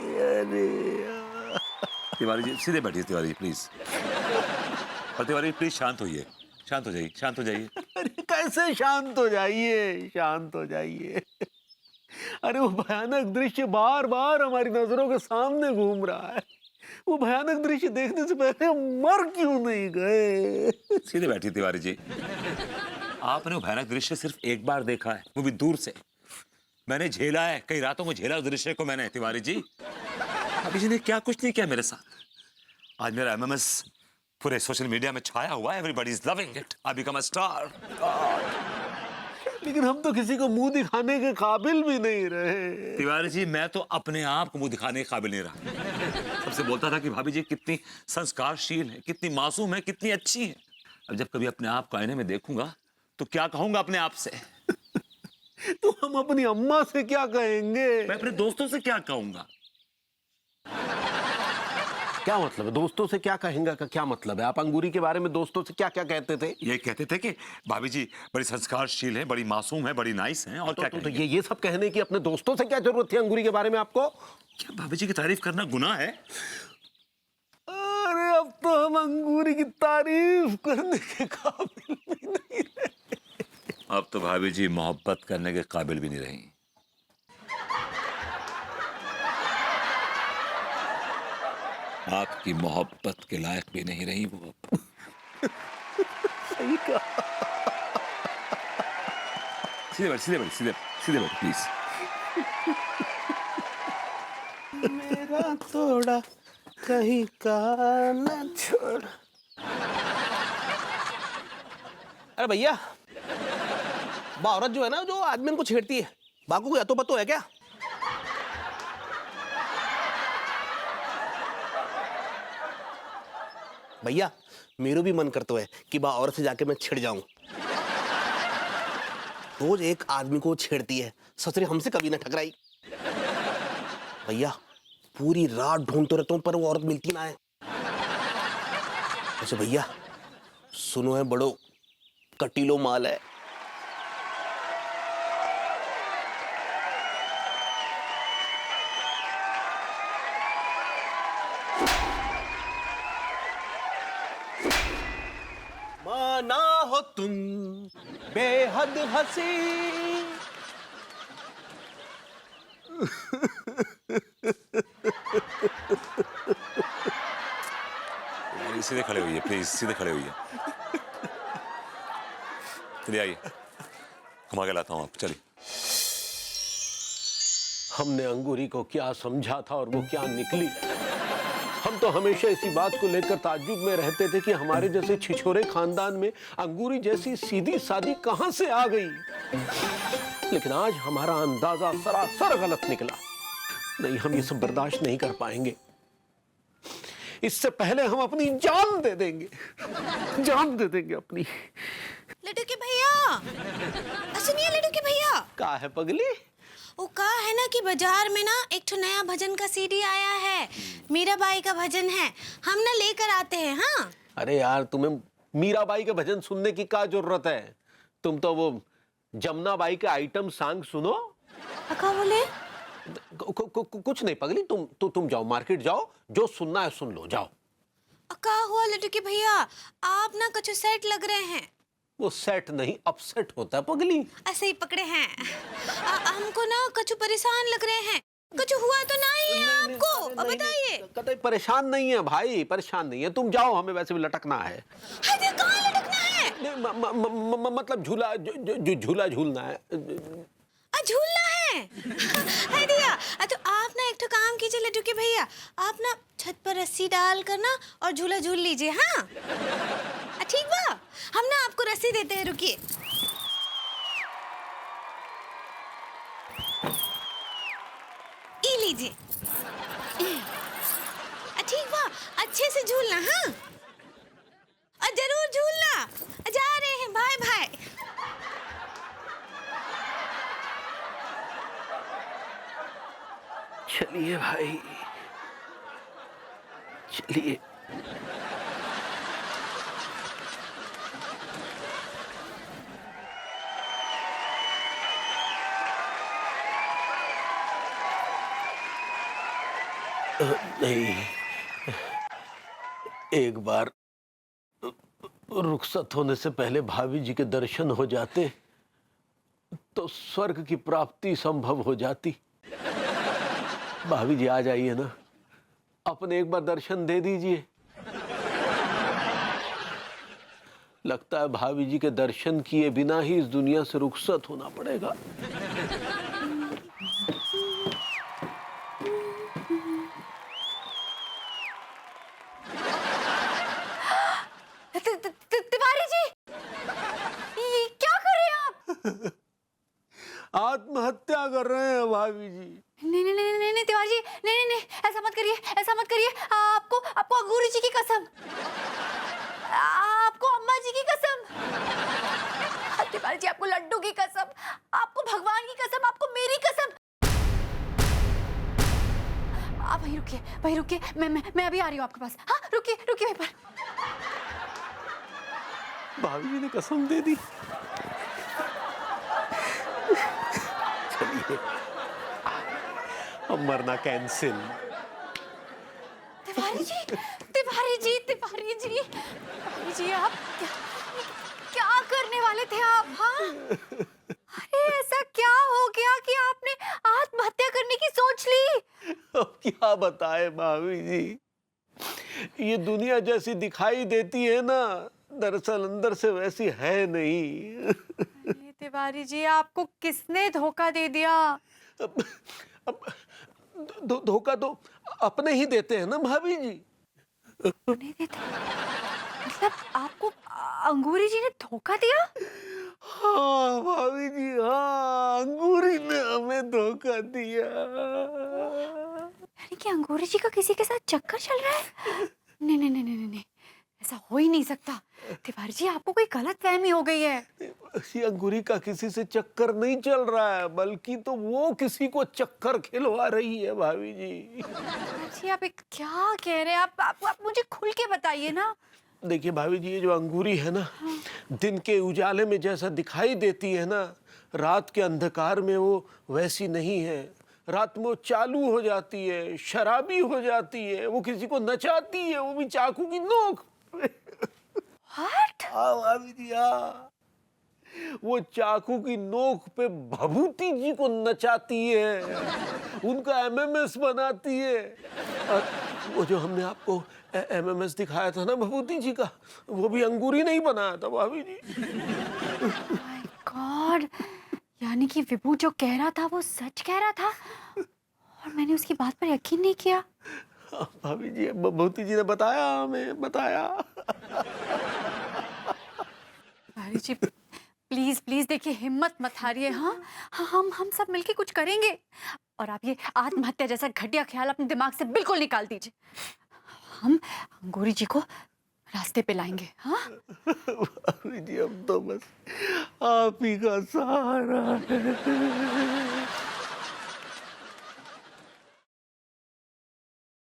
अरे यार। तिवारी जी सीधे बैठिए, तिवारी जी प्लीज। और तिवारी जी प्लीज शांत होइए, शांत हो जाइए, शांत हो जाइए। अरे कैसे शांत हो जाइए, शांत हो जाइए। अरे वो भयानक दृश्य बार बार हमारी नजरों के सामने घूम रहा है। वो भयानक दृश्य देखने से पहले हम मर क्यों नहीं गए? सीधे बैठिए तिवारी जी। आपने वो भयानक दृश्य सिर्फ एक बार देखा है, वो भी दूर से। मैंने झेला है, कई रातों को झेला उस दृश्य को मैंने, तिवारी जी। अभी जी ने क्या कुछ नहीं किया मेरे साथ। आज मेरा एमएमएस पूरे सोशल मीडिया में छाया हुआ है। Everybody is loving it. I become a star. लेकिन हम तो किसी को मुंह दिखाने के काबिल भी नहीं रहे। तिवारी जी मैं तो अपने आप को मुंह दिखाने के काबिल नहीं रहा। सबसे बोलता था कि भाभी जी कितनी संस्कारशील है, कितनी मासूम है, कितनी अच्छी है। अब जब कभी अपने आप को आईने में देखूंगा तो क्या कहूंगा अपने आप से? तो हम अपनी अम्मा से क्या कहेंगे? मैं अपने दोस्तों से क्या कहूंगा? क्या मतलब है दोस्तों से क्या कहेंगे का क्या मतलब है? आप अंगूरी के बारे में दोस्तों से क्या क्या कहते थे? ये कहते थे कि भाभी जी बड़ी संस्कारशील है, बड़ी मासूम है, बड़ी नाइस है। और क्या तो ये सब कहने की अपने दोस्तों से क्या जरूरत थी अंगूरी के बारे में आपको? क्या भाभी जी की तारीफ करना गुनाह है? अरे अब तो हम अंगूरी की तारीफ करने के काबिल भी नहीं रहे। अब तो भाभी जी मोहब्बत करने के काबिल भी नहीं रही। आपकी मोहब्बत के लायक भी नहीं रही वो। सही कहा। सीधे बैठ, सीधे बैठ, सीधे सीधे बैठ प्लीज। मेरा थोड़ा कहीं का न छोड़। अरे भैया, वो औरत जो है ना, जो आदमी को छेड़ती है, बाकू को या तो पतो है क्या? भैया मेरे भी मन करता है कि बा औरत से जाके मैं छिड़ जाऊं। रोज एक आदमी को छेड़ती है, ससुरे हमसे कभी ना टकराई। भैया पूरी रात ढूंढते रहता हूं पर वो औरत मिलती ना है। वैसे भैया सुनो है बड़ो कटीलो माल है। माना हो तुम बेहद हंसी। सीधे खड़े होइए प्लीज, सीधे खड़े होइए। चलिए आइए, घुमा के लाता हूँ आप, चलिए। हमने अंगूरी को क्या समझा था और वो क्या निकली। हम तो हमेशा इसी बात को लेकर ताज्जुब में रहते थे कि हमारे जैसे छिछोरे खानदान में अंगूरी जैसी सीधी सादी कहां से आ गई। लेकिन आज हमारा अंदाजा सरासर गलत निकला। नहीं, हम ये सब बर्दाश्त नहीं कर पाएंगे। इससे पहले हम अपनी जान दे देंगे, जान दे देंगे अपनी। लड्डू के भैया, सुनिए लड्डू के भैया। का है पगली? वो कहा है ना कि बाजार में ना एक तो नया भजन का सीडी आया है, मीराबाई का भजन है, हम ना लेकर आते हैं। हाँ अरे यार, तुम्हें मीराबाई के भजन सुनने की क्या जरूरत है? तुम तो वो जमुना बाई के आइटम सॉन्ग सुनो। क्या बोले? कुछ नहीं पगली, तुम जाओ, मार्केट जाओ, जो सुनना है सुन लो, जाओ। क्या हुआ लड्डू के भैया, आप ना कुछ सेट लग रहे हैं। वो सेट नहीं अपसेट होता है पगली। ऐसे ही पकड़े हैं। हमको ना कुछ परेशान लग रहे हैं। कुछ हुआ तो नहीं है आपको? बताइए। कतई परेशान नहीं है भाई, परेशान नहीं है। तुम जाओ, हमें वैसे भी लटकना है। कहाँ लटकना है? मतलब झूला झूला झूलना है। झूलना है? है दिया। तो आप ना एक तो काम कीजिए लड्डू के भैया, आप ना छत पर रस्सी डाल कर ना और झूला झूल लीजिए। हाँ ठीक बा, हम ना आपको रस्सी देते हैं, रुकिए। ये लीजिए। ठीक बा, अच्छे से झूलना। हाँ और जरूर झूलना। जा रहे हैं, बाय बाय। चलिए भाई, चलिए। नहीं, एक बार रुखसत होने से पहले भाभी जी के दर्शन हो जाते तो स्वर्ग की प्राप्ति संभव हो जाती। भाभी जी आ जाइए ना, अपने एक बार दर्शन दे दीजिए। लगता है भाभी जी के दर्शन किए बिना ही इस दुनिया से रुखसत होना पड़ेगा। तिवारी जी, ये क्या कर रहे हैं आप? आत्महत्या कर रहे हैं भाभी जी। नहीं नहीं नहीं नहीं नहीं तिवारी जी, नहीं नहीं नहीं, ऐसा मत करिए, ऐसा मत करिए। आपको आपको अंगूरी जी की कसम, आपको अम्मा जी की कसम, तिवारी जी आपको लड्डू की कसम, आपको भगवान की कसम, आपको मेरी कसम। आप वहीं रुकिए, मैं अभी आ रही हूँ आपके पास। हाँ रुकिए रुकिए वहीं पर। भाभी जी ने कसम दे दी। चलिए, अब मरना कैंसिल। तिवारी जी, तिवारी जी, तिवारी जी, तिवारी जी, आप क्या करने वाले थे आप? हाँ, अरे ऐसा क्या हो गया कि आपने आत्महत्या करने की सोच ली? अब क्या बताए भाभी जी, ये दुनिया जैसी दिखाई देती है ना, दरअसल अंदर से वैसी है नहीं। तिवारी जी, आपको किसने धोखा दे दिया? अब धोखा तो अपने ही देते हैं ना भाभी जी। नहीं देते, मतलब आपको अंगूरी जी ने धोखा दिया? हाँ भाभी जी, हाँ, अंगूरी ने हमें धोखा दिया। यानी कि अंगूरी जी का किसी के साथ चक्कर चल रहा है? नहीं नहीं नहीं नहीं नहीं, ऐसा हो ही नहीं सकता। तिवारी जी, आपको कोई गलतफहमी हो गई है। ये अंगूरी का किसी से चक्कर नहीं चल रहा है, बल्कि तो वो किसी को चक्कर खिलवा रही है भाभी जी। जी आप क्या कह रहे हैं? आप मुझे खुल के बताइए ना। देखिए भाभी जी, ये जो अंगूरी है ना, दिन के उजाले में जैसा दिखाई देती है ना, रात के अंधकार में वो वैसी नहीं है। रात में वो चालू हो जाती है, शराबी हो जाती है, वो किसी को नचाती है, वो भी चाकू की नोक। What? हाँ भाभी जी, हाँ, वो चाकू की नोक पे भभूति जी को नचाती है, उनका एमएमएस बनाती है। और वो जो हमने आपको एमएमएस दिखाया था ना भभूति जी का, वो भी अंगूरी नहीं बनाया था भाभी जी। My God, यानी कि विभू जो कह रहा था वो सच कह रहा था और मैंने उसकी बात पर यकीन नहीं किया। हाँ, भाभी जी, भभूति जी ने बताया, हमें बताया। तिवारी जी, प्लीज प्लीज देखिए, हिम्मत मत हारिए। हाँ हाँ, हम सब मिलके कुछ करेंगे। और आप ये आत्महत्या जैसा घटिया ख्याल अपने दिमाग से बिल्कुल निकाल दीजिए। हम अंगूरी जी को रास्ते पे लाएंगे। हाँ भाभी जी, अब तो बस आप ही का सहारा है।